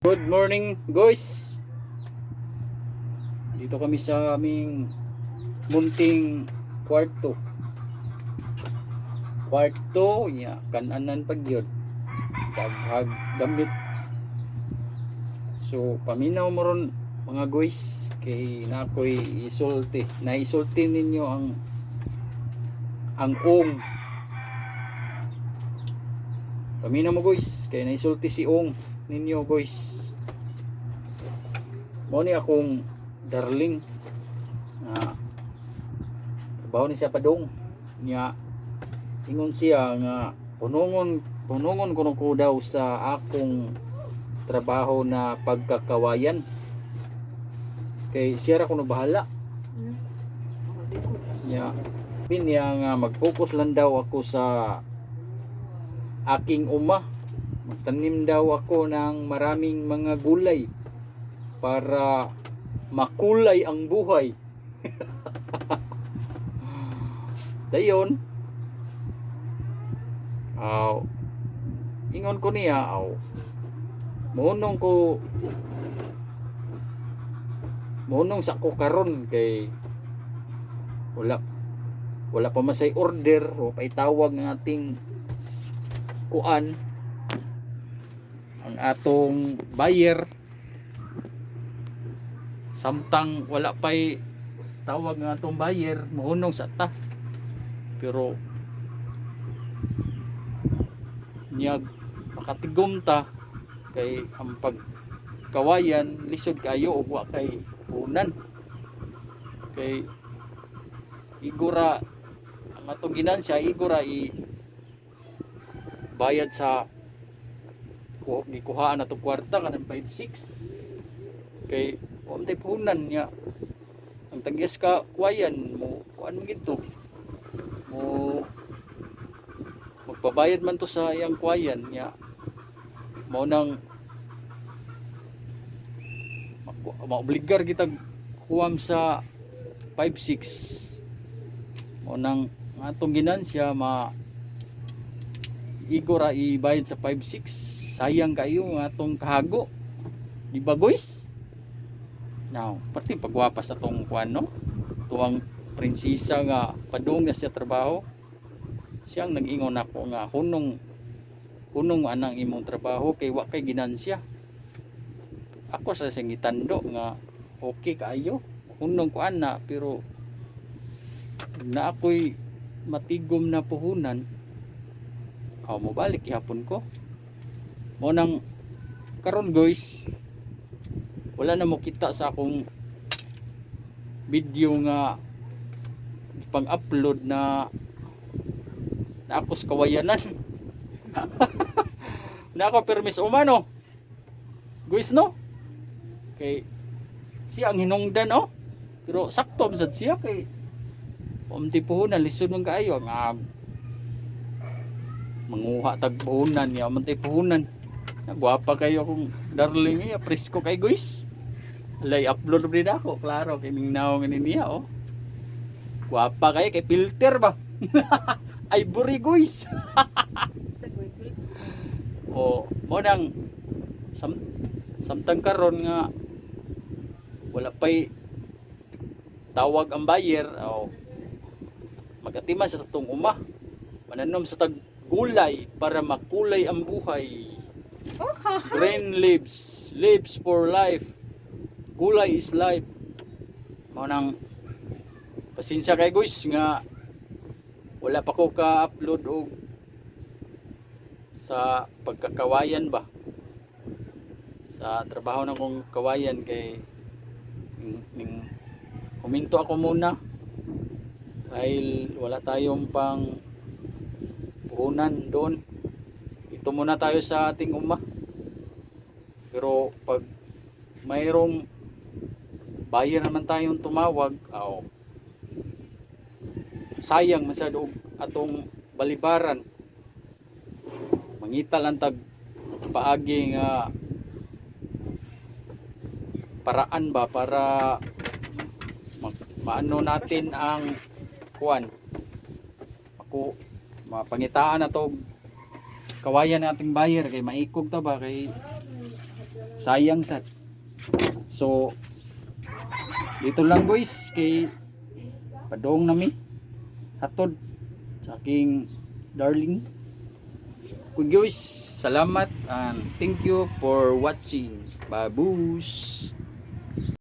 Good morning guys. Dito kami sa aming munting kwarto. Kananan pag yun. Daghag damit. So paminaw mo ron mga guys kay nakoy isulti. Naisulti ninyo ang ong. Paminaw mo guys kay naisulti si ong ninyo guys. Mao ni akong darling na trabaho ni siya padong niya, ingon siya nga punungon kuno ko daw sa akong trabaho na pagkakawayan kay siya ra kuno bahala niya. Pinya nga mag-focus lang daw ako sa aking uma. Magtanim daw ako ng maraming mga gulay para makulay ang buhay. Dayon, ingon ko niya, muunong sa ko karon kay wala pa masay order o pa itawag ng ating kuan ang atong buyer, samtang wala pa'y tawag ng atong buyer muhunong sa ta. Pero niyag makatigom ta kay ang pagkawayan lisod kayo ug wa kay punan kay igura ang atong ginansya igura bayad sa gikuhaan na itong kwarta kanang 5-6 kay umtay puhunan niya ang tagyas ka kuwayan mo kuan mo gito mo magpabayad man to sa iyang kuwayan niya mao nang maobligar kita kuwam sa 5-6 mao nang atong ginansya igora ibayad sa 5-6. Sayang kayo ng atong kahago, di ba guys? Now pati pagwapas atong kuan no, tuwang prinsesa nga padung na siya trabaho, siyang nag-ingon ako nga hunong anang imong trabaho kay wa kay ginansya. Ako sa siyang gitando nga okay kaayo hunong kuan na, pero na ako'y matigom na puhunan mobalik ihapon ko mo nang karon guys. Wala na mo kita sa akong video nga pang-upload na ako sa kawayanan. Na ako permis umano guys no, kay siya ang hinungdan pero sakto sad siya kay umti puhunan lisod man kaayo nga manguha tag puhunan niya umti puhunan. Gwapa kayo akong darling niya, presko kay guys. Lay upload rin ako, klaro kay ningnaw nga niya Gwapa kayo kay filter ba? Ivory guys. Mo nang samtang karon nga wala pa'y tawag ang buyer magatima sa tatong uma mananom sa tag gulay para makulay ang buhay. Green lives for life, gulay is life. Mao nang pasensya kay guys nga wala pa ko ka-upload og sa pagkakawayan ba, sa trabaho na kong kawayan kay huminto ako muna dahil wala tayong pang puhunan doon. Ito muna tayo sa ating uma. Pero pag mayroong buyer naman tayong tumawag, sayang masyado atong balibaran. Mangita lang tag paagi nga paraan ba para maano natin ang kuan. Ako mapangitaan na to kawayan ng ating buyer kay maikog ta ba kay sayang sad. So dito lang guys kay padong nami hatod sa aking darling. Kung guys, salamat and thank you for watching. Babush!